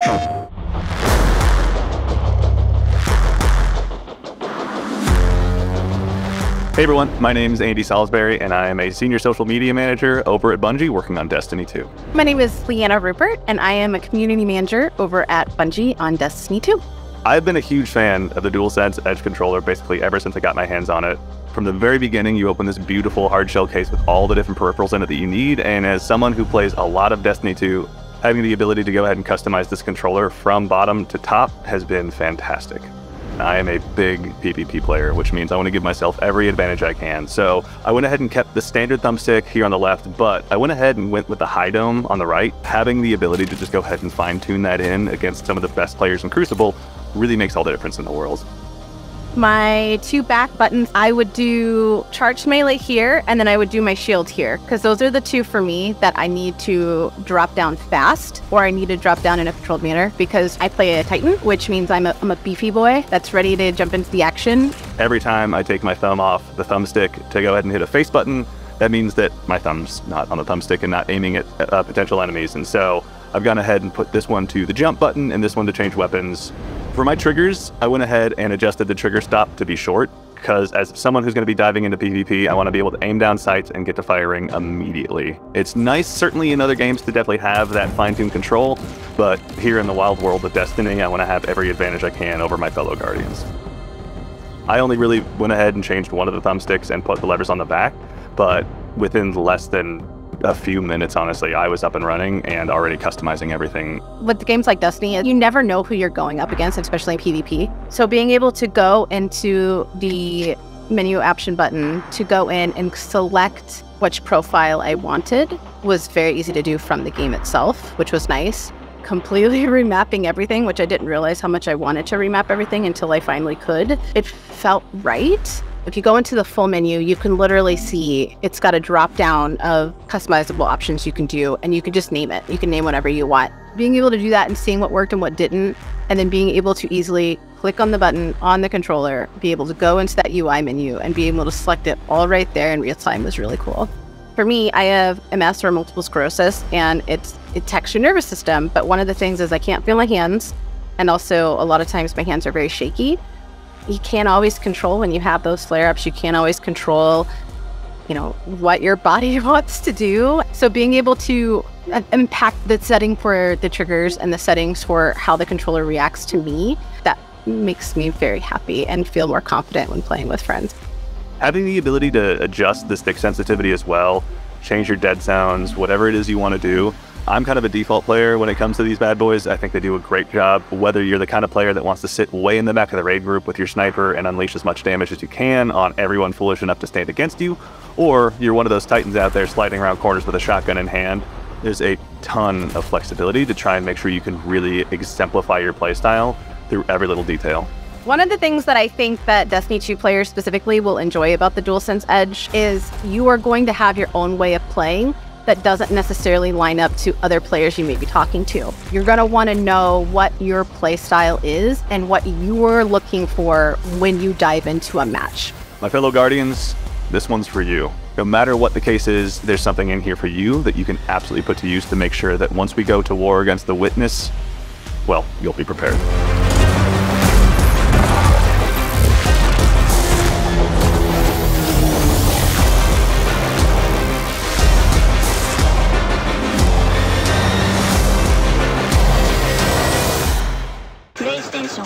Hey everyone, my name is Andy Salisbury, and I am a senior social media manager over at Bungie working on Destiny 2. My name is Leanna Rupert, and I am a community manager over at Bungie on Destiny 2. I've been a huge fan of the DualSense Edge controller basically ever since I got my hands on it. From the very beginning, you open this beautiful hard shell case with all the different peripherals in it that you need, and as someone who plays a lot of Destiny 2, having the ability to go ahead and customize this controller from bottom to top has been fantastic. I am a big PvP player, which means I want to give myself every advantage I can. So I went ahead and kept the standard thumbstick here on the left, but I went ahead and went with the high dome on the right. Having the ability to just go ahead and fine tune that in against some of the best players in Crucible really makes all the difference in the world. My two back buttons, I would do charged melee here, and then I would do my shield here, because those are the two for me that I need to drop down fast, or I need to drop down in a controlled manner, because I play a Titan, which means I'm a beefy boy that's ready to jump into the action. Every time I take my thumb off the thumbstick to go ahead and hit a face button, that means that my thumb's not on the thumbstick and not aiming at potential enemies, and so I've gone ahead and put this one to the jump button and this one to change weapons. For my triggers, I went ahead and adjusted the trigger stop to be short, because as someone who's going to be diving into PvP, I want to be able to aim down sights and get to firing immediately. It's nice, certainly in other games, to definitely have that fine-tuned control, but here in the wild world of Destiny, I want to have every advantage I can over my fellow Guardians. I only really went ahead and changed one of the thumbsticks and put the levers on the back, but within less than a few minutes, honestly, I was up and running and already customizing everything. With games like Destiny, you never know who you're going up against, especially in PvP. So being able to go into the menu option button to go in and select which profile I wanted was very easy to do from the game itself, which was nice. Completely remapping everything, which I didn't realize how much I wanted to remap everything until I finally could. It felt right. If you go into the full menu, you can literally see it's got a drop down of customizable options you can do, and you can just name it. You can name whatever you want. Being able to do that and seeing what worked and what didn't, and then being able to easily click on the button on the controller, be able to go into that UI menu and be able to select it all right there in real time was really cool. For me, I have a master of multiple sclerosis, and it attacks your nervous system, but one of the things is I can't feel my hands, and also a lot of times my hands are very shaky. You can't always control when you have those flare-ups. You can't always control, what your body wants to do. So being able to impact the setting for the triggers and the settings for how the controller reacts to me, that makes me very happy and feel more confident when playing with friends. Having the ability to adjust the stick sensitivity as well, change your dead sounds, whatever it is you want to do. I'm kind of a default player when it comes to these bad boys. I think they do a great job. Whether you're the kind of player that wants to sit way in the back of the raid group with your sniper and unleash as much damage as you can on everyone foolish enough to stand against you, or you're one of those titans out there sliding around corners with a shotgun in hand, there's a ton of flexibility to try and make sure you can really exemplify your playstyle through every little detail. One of the things that I think that Destiny 2 players specifically will enjoy about the DualSense Edge is you are going to have your own way of playing that doesn't necessarily line up to other players you may be talking to. You're gonna wanna know what your play style is and what you're looking for when you dive into a match. My fellow Guardians, this one's for you. No matter what the case is, there's something in here for you that you can absolutely put to use to make sure that once we go to war against the Witness, well, you'll be prepared. PlayStation